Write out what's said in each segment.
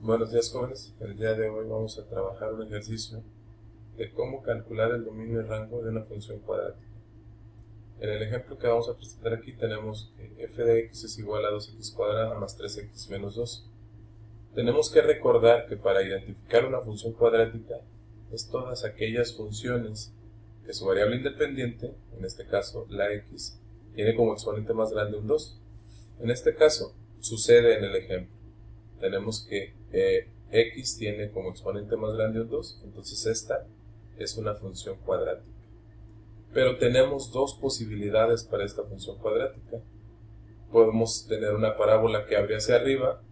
Buenos días, jóvenes. El día de hoy vamos a trabajar un ejercicio de cómo calcular el dominio y rango de una función cuadrática. En el ejemplo que vamos a presentar aquí tenemos que f de x es igual a 2x cuadrada más 3x menos 2. Tenemos que recordar que para identificar una función cuadrática es todas aquellas funciones que su variable independiente, en este caso la x, tiene como exponente más grande un 2. En este caso sucede en el ejemplo. Tenemos que x tiene como exponente más grande un 2, entonces esta es una función cuadrática. Pero tenemos dos posibilidades para esta función cuadrática. Podemos tener una parábola que abre hacia arriba,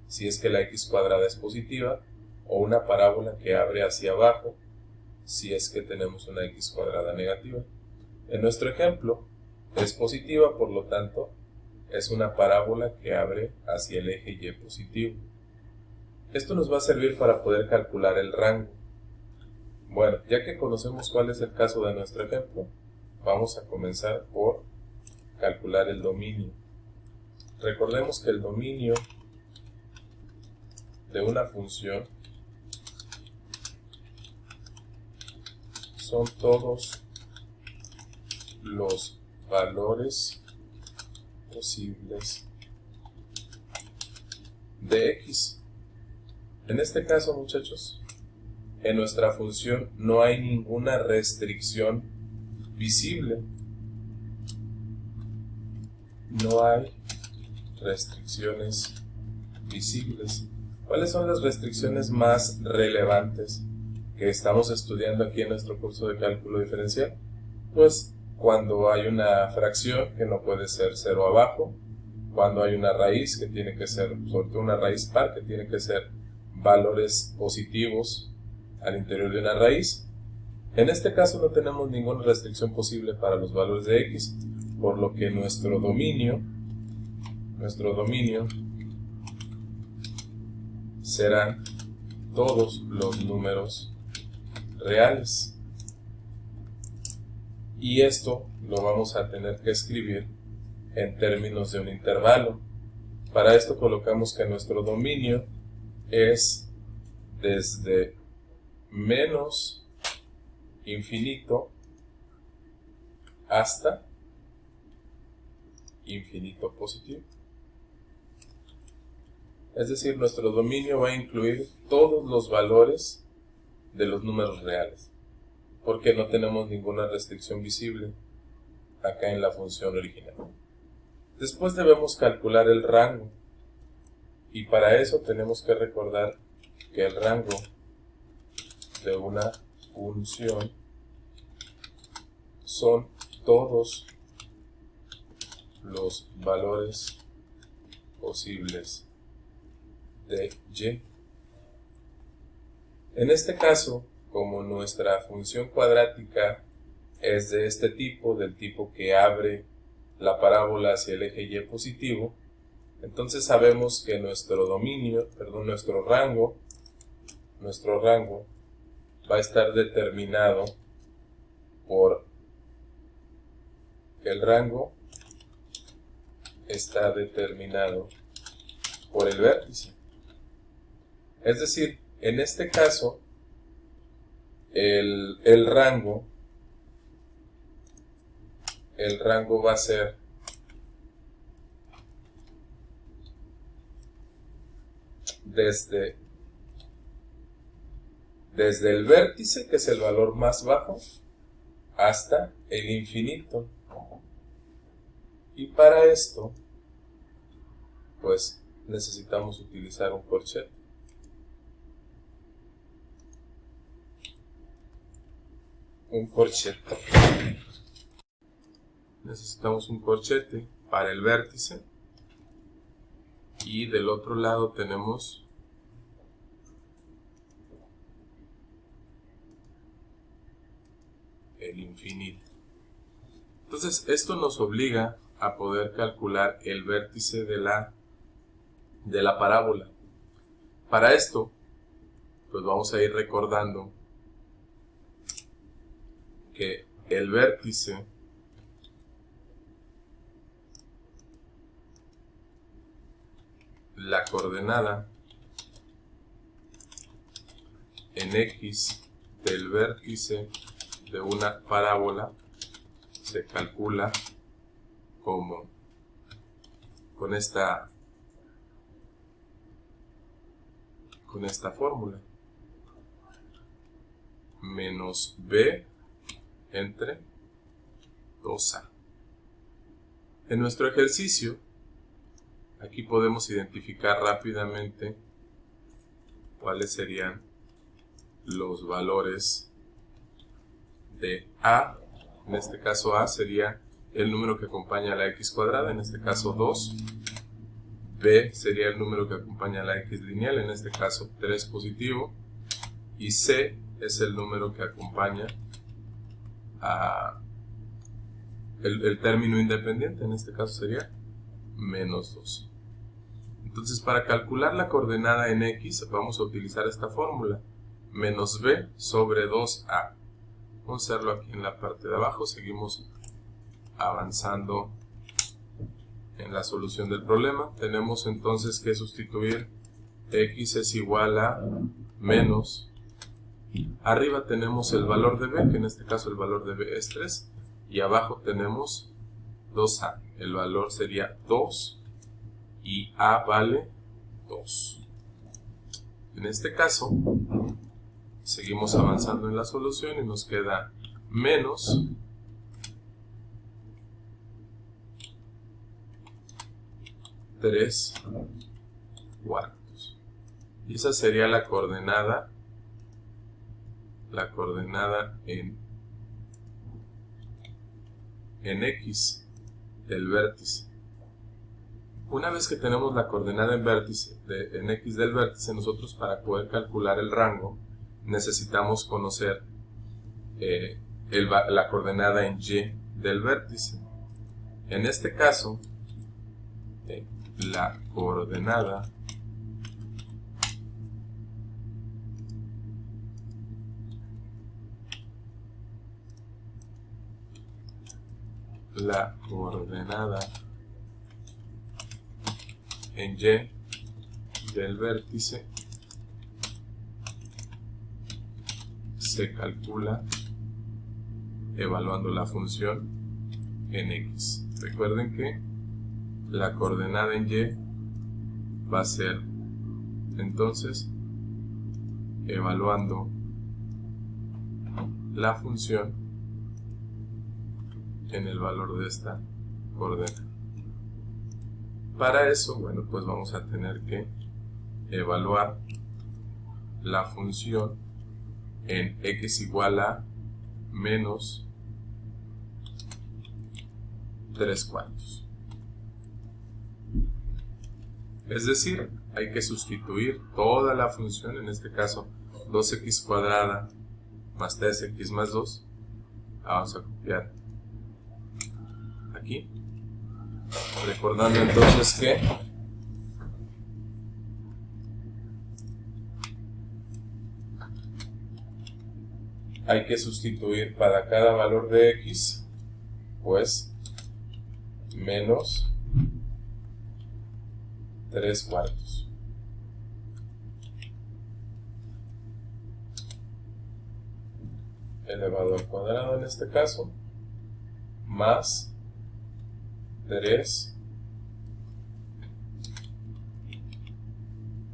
si es que la x cuadrada es positiva, o una parábola que abre hacia abajo, si es que tenemos una x cuadrada negativa. En nuestro ejemplo es positiva, por lo tanto es una parábola que abre hacia el eje y positivo. Esto nos va a servir para poder calcular el rango. Bueno, ya que conocemos cuál es el caso de nuestro ejemplo, vamos a comenzar por calcular el dominio. Recordemos que el dominio de una función son todos los valores posibles de x. En este caso, muchachos, en nuestra función no hay ninguna restricción visible. No hay restricciones visibles. ¿Cuáles son las restricciones más relevantes que estamos estudiando aquí en nuestro curso de cálculo diferencial? Pues cuando hay una fracción que no puede ser 0 abajo, cuando hay una raíz que tiene que ser, sobre todo una raíz par, que tiene que ser valores positivos al interior de una raíz. En este caso no tenemos ninguna restricción posible para los valores de x, por lo que nuestro dominio serán todos los números reales. Y esto lo vamos a tener que escribir en términos de un intervalo. Para esto colocamos que nuestro dominio es desde menos infinito hasta infinito positivo. Es decir, nuestro dominio va a incluir todos los valores de los números reales, porque no tenemos ninguna restricción visible acá en la función original. Después debemos calcular el rango, y para eso tenemos que recordar que el rango de una función son todos los valores posibles de y. En este caso, como nuestra función cuadrática es de este tipo, del tipo que abre la parábola hacia el eje y positivo, entonces sabemos que nuestro rango va a estar determinado por el vértice. Es decir, en este caso, el rango va a ser desde el vértice, que es el valor más bajo, hasta el infinito. Y para esto, pues necesitamos utilizar un corchete. Necesitamos un corchete para el vértice, y del otro lado tenemos el infinito. Entonces esto nos obliga a poder calcular el vértice de la parábola. Para esto, pues vamos a ir recordando que el vértice la coordenada en X del vértice de una parábola se calcula como con esta fórmula: menos b entre 2a. En nuestro ejercicio, aquí podemos identificar rápidamente cuáles serían los valores de a. En este caso a sería el número que acompaña a la x cuadrada, en este caso 2. B sería el número que acompaña a la x lineal, en este caso 3 positivo. Y C es el número que acompaña a el término independiente, en este caso sería menos 2. Entonces, para calcular la coordenada en x vamos a utilizar esta fórmula: menos b sobre 2a. Vamos a hacerlo aquí en la parte de abajo. Seguimos avanzando en la solución del problema. Tenemos entonces que sustituir x es igual a menos. Arriba tenemos el valor de b, que en este caso el valor de b es 3. Y abajo tenemos 2a. El valor sería 2 y a vale 2. En este caso, seguimos avanzando en la solución y nos queda menos 3 cuartos. Y esa sería la coordenada en x del vértice. Una vez que tenemos la coordenada en x del vértice, nosotros, para poder calcular el rango, necesitamos conocer la coordenada en y del vértice. En este caso, la coordenada en y del vértice se calcula evaluando la función en x. Recuerden que la coordenada en y va a ser entonces evaluando la función en el valor de esta coordenada. Para eso, bueno, pues vamos a tener que evaluar la función en x igual a menos 3 cuartos. Es decir, hay que sustituir toda la función, en este caso 2x cuadrada más 3x más 2. Vamos a copiar aquí, recordando entonces que hay que sustituir para cada valor de x, pues, menos 3 cuartos. Elevado al cuadrado en este caso, más 3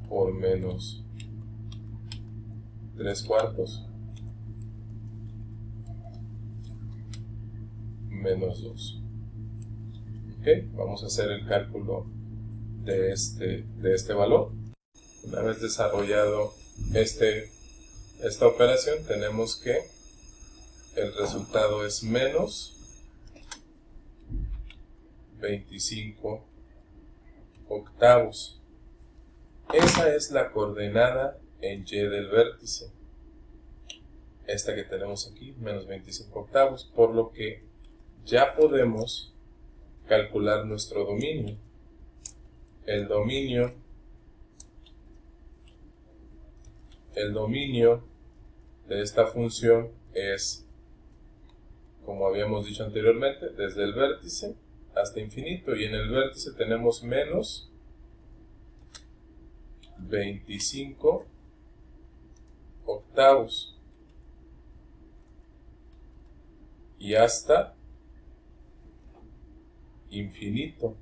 por menos 3 cuartos menos 2. Ok, vamos a hacer el cálculo de este valor. Una vez desarrollado esta operación, tenemos que el resultado es menos 25 octavos. Esa es la coordenada en y del vértice. Esta que tenemos aquí, menos 25 octavos, por lo que ya podemos calcular nuestro dominio. El dominio de esta función es, como habíamos dicho anteriormente, desde el vértice hasta infinito, y en el vértice tenemos menos 25 octavos octavos y hasta infinito.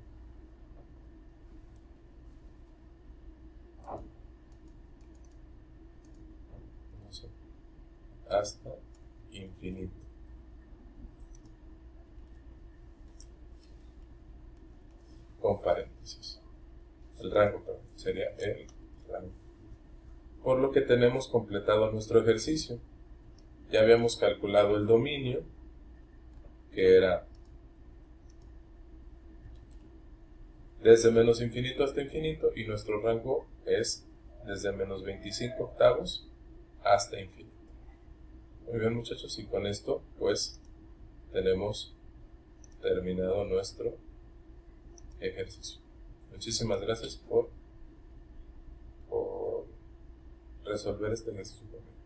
Hasta infinito. Con paréntesis. El rango, perdón, sería el rango. Por lo que tenemos completado nuestro ejercicio. Ya habíamos calculado el dominio, que era desde menos infinito hasta infinito, y nuestro rango es desde menos 25 octavos hasta infinito. Muy bien, muchachos, y con esto pues tenemos terminado nuestro ejercicio. Muchísimas gracias por resolver este ejercicio conmigo.